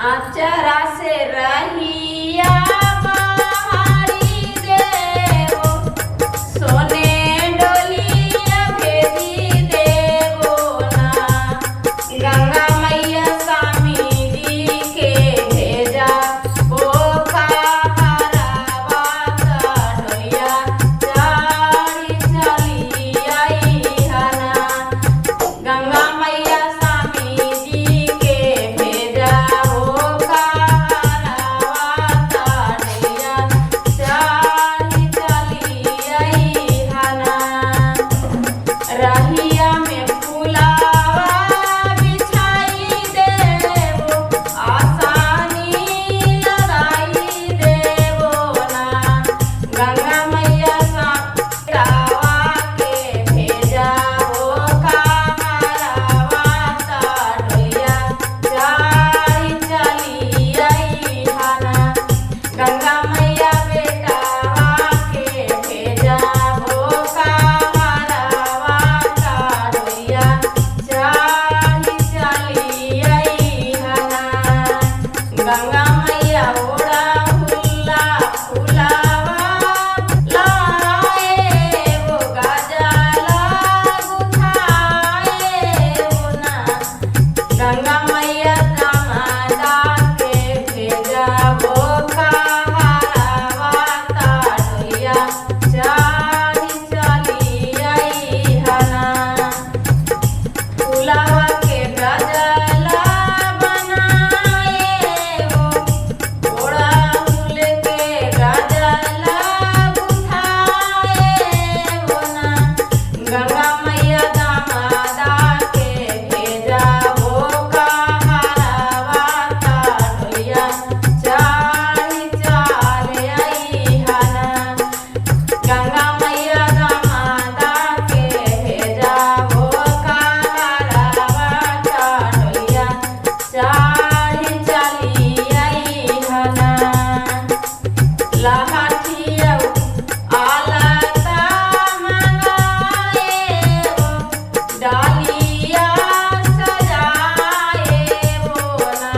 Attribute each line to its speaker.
Speaker 1: आचरा से रहिया बहारी देवो, सोने डोलिया भेजी देवो ना। गंगा मैया स्वामी जी के भेजा बोखा हरावा का डोलिया चढ़ी चली आई हना। गंगा मैया स्वामी जी के भेजा बोखा हरावा का डोलिया चढ़ी चली आई हना। रहिया में फुलावा बिछाई देवो, आसानी लगाई देवो ना। गंगा मैया सावा के भेजा बोखा हरावा का डोलिया चढ़ी चली आई हना। गंगा मैया बेटावा के भेजा बोखा हरावा का डोलिया चढ़ी चली आई हना। गंगा मैया ओड़ा हुल्ला फुलावा लाए वो गजला गुथाए वो ना। गंगा मैया दामादा के भेजा बोखा हरावा का डोलिया चढ़ी चली आई हना। फुलावा के गजला बनाए वो, ओढ़ाहुल के गजला गुथाए वो ना। गंगा मैया दामादा के भेजा बोखा हरावा का डोलिया चढ़ी चली आई हना। गंगा मैया दामादा के भेजा बोखा हरावा का डोलिया चढ़ी चली आई हना। लहठिया आलता मंगाए वो, डालिया सजाए वो ना।